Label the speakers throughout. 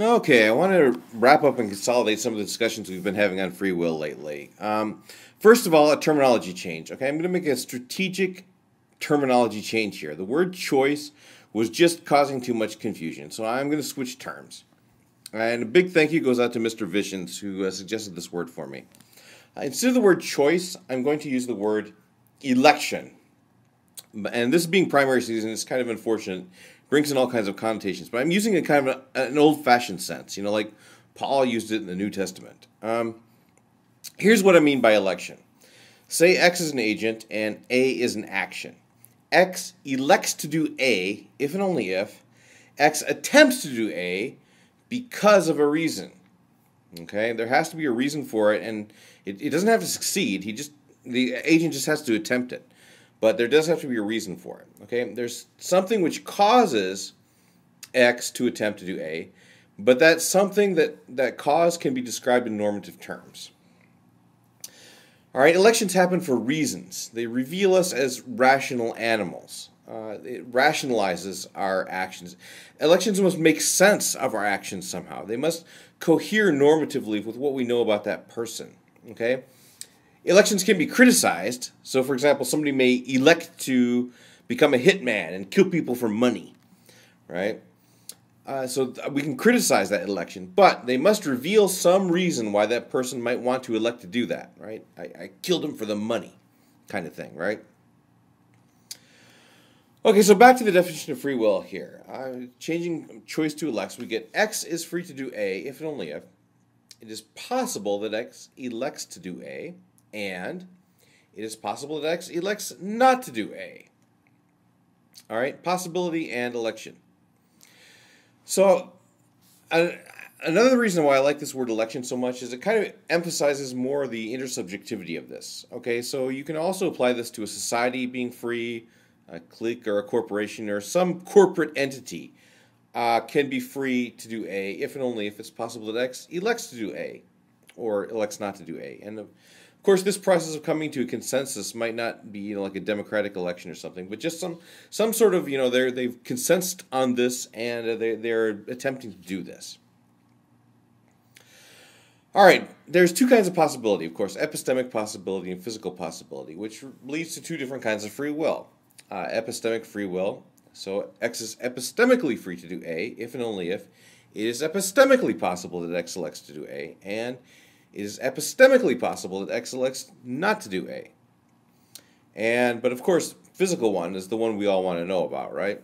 Speaker 1: Okay, I want to wrap up and consolidate some of the discussions we've been having on free will lately. First of all, a terminology change. Okay, I'm going to make a strategic terminology change here. The word choice was just causing too much confusion, so I'm going to switch terms. And a big thank you goes out to Mr. Vishens, who suggested this word for me. Instead of the word choice, I'm going to use the word election. And this being primary season, it's kind of unfortunate. Brings in all kinds of connotations. But I'm using it kind of an old-fashioned sense, like Paul used it in the New Testament. Here's what I mean by election. Say X is an agent and A is an action. X elects to do A, if and only if. X attempts to do A because of a reason. Okay, there has to be a reason for it, and it doesn't have to succeed. The agent just has to attempt it. But there does have to be a reason for it. Okay, there's something which causes X to attempt to do A, but that's something that cause can be described in normative terms. All right, elections happen for reasons. They reveal us as rational animals. It rationalizes our actions. Elections must make sense of our actions somehow. They must cohere normatively with what we know about that person. Okay. Elections can be criticized. So, for example, somebody may elect to become a hitman and kill people for money, right? So we can criticize that election, but they must reveal some reason why that person might want to elect to do that, right? I killed him for the money kind of thing, right? Okay, so back to the definition of free will here. Changing choice to elects, we get X is free to do A if and only if it is possible that X elects to do A, and it is possible that X elects not to do A. All right, possibility and election. So, another reason why I like this word election so much is it kind of emphasizes more the intersubjectivity of this. Okay, so you can also apply this to a society being free, a clique or a corporation or some corporate entity can be free to do A if and only if it's possible that X elects to do A or elects not to do A. And of course, this process of coming to a consensus might not be like a democratic election or something, but just some sort of they've consensused on this and they're attempting to do this. All right, there's two kinds of possibility, of course, epistemic possibility and physical possibility, which leads to two different kinds of free will. Epistemic free will, so X is epistemically free to do A if and only if it is epistemically possible that X elects to do A, and it is epistemically possible that X elects not to do A. But of course, physical one is the one we all want to know about, right?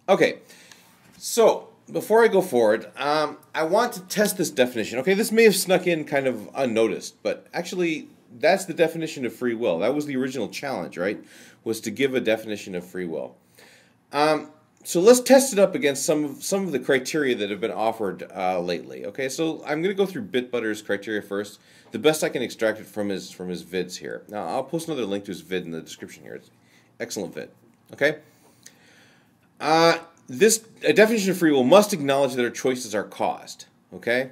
Speaker 1: Okay, so before I go forward, I want to test this definition. Okay, this may have snuck in kind of unnoticed, but actually that's the definition of free will. That was the original challenge, right? Was to give a definition of free will. So let's test it up against some of the criteria that have been offered lately. Okay, so I'm going to go through bitbutter's criteria first. The best I can extract it from his vids here. Now I'll post another link to his vid in the description here. It's excellent vid. Okay. This a definition of free will must acknowledge that our choices are caused. Okay,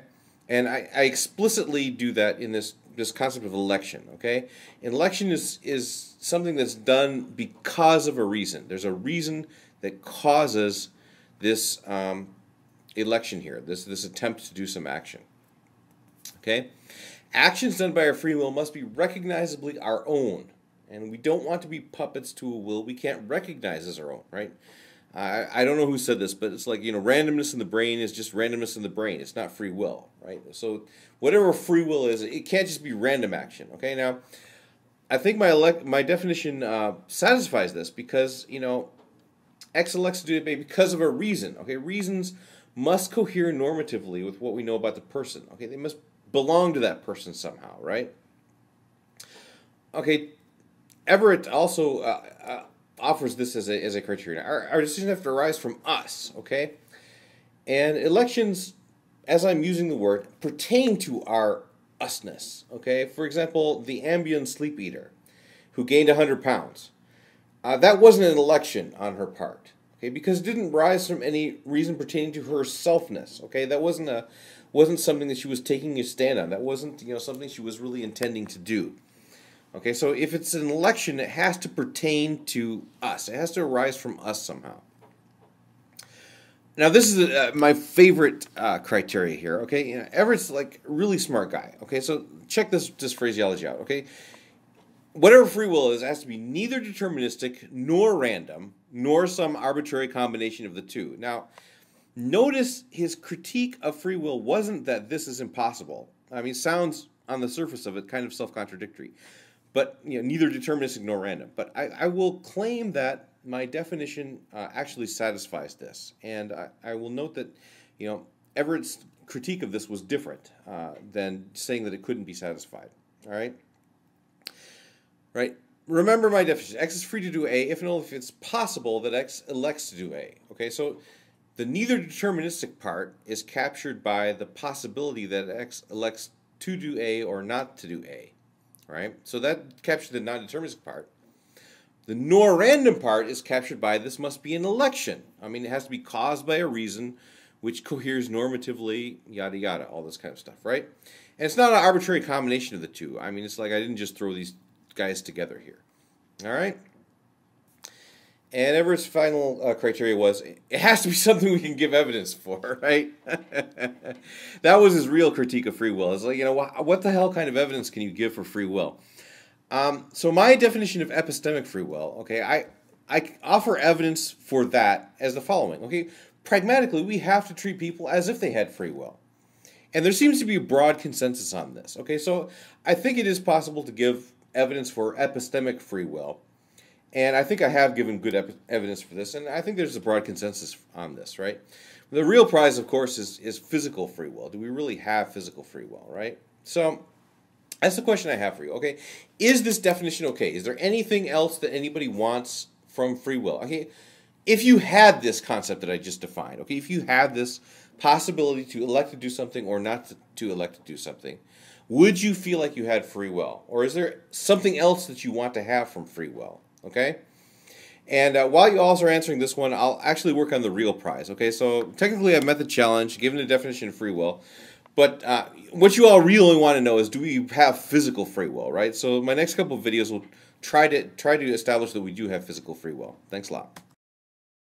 Speaker 1: and I explicitly do that in this concept of election. Okay, an election is something that's done because of a reason. There's a reason that causes this election here, this attempt to do some action. Okay? Actions done by our free will must be recognizably our own. And we don't want to be puppets to a will we can't recognize as our own, right? I don't know who said this, but it's like, randomness in the brain is just randomness in the brain. It's not free will, right? So whatever free will is, it can't just be random action, okay? Now, I think my definition satisfies this because, X elects to do it because of a reason. Okay, reasons must cohere normatively with what we know about the person. Okay, they must belong to that person somehow, right? Okay, Everett also offers this as a criterion. Our decisions have to arise from us. Okay, and elections, as I'm using the word, pertain to our usness. Okay, for example, the Ambien sleep eater, who gained 100 pounds. That wasn't an election on her part, okay, because it didn't rise from any reason pertaining to her selfness. Okay, that wasn't something that she was taking a stand on. That wasn't something she was really intending to do. Okay, so if it's an election, it has to pertain to us. It has to arise from us somehow. Now, this is my favorite criteria here, okay? You know, Everett's like a really smart guy, okay? So check this phraseology out, okay? Whatever free will is, it has to be neither deterministic nor random, nor some arbitrary combination of the two. Now, notice his critique of free will wasn't that this is impossible. I mean, it sounds on the surface of it kind of self-contradictory. But you know, neither deterministic nor random. But I will claim that my definition actually satisfies this. And I will note that, you know, Everett's critique of this was different than saying that it couldn't be satisfied. All right? Right? Remember my definition. X is free to do A if and only if it's possible that X elects to do A. Okay, so the neither deterministic part is captured by the possibility that X elects to do A or not to do A. Right? So that captures the non-deterministic part. The nor random part is captured by this must be an election. I mean, it has to be caused by a reason which coheres normatively, yada yada, all this kind of stuff, right? And it's not an arbitrary combination of the two. I mean, it's like I didn't just throw these guys together here. All right? And Everett's final criteria was, it has to be something we can give evidence for, right? That was his real critique of free will. It's like, you know, what the hell kind of evidence can you give for free will? So my definition of epistemic free will, okay, I offer evidence for that as the following, okay? Pragmatically, we have to treat people as if they had free will. And there seems to be a broad consensus on this, okay? So I think it is possible to give evidence for epistemic free will. And I think I have given good evidence for this, and I think there's a broad consensus on this, right? The real prize, of course, is physical free will. Do we really have physical free will, right? So that's the question I have for you, okay? Is this definition okay? Is there anything else that anybody wants from free will? Okay, if you had this concept that I just defined, okay, if you had this possibility to elect to do something or not to elect to do something, would you feel like you had free will? Or is there something else that you want to have from free will? Okay? And while you all are answering this one, I'll actually work on the real prize. Okay, so technically I've met the challenge, given the definition of free will. But what you all really want to know is, do we have physical free will, right? So my next couple of videos will try to establish that we do have physical free will. Thanks a lot.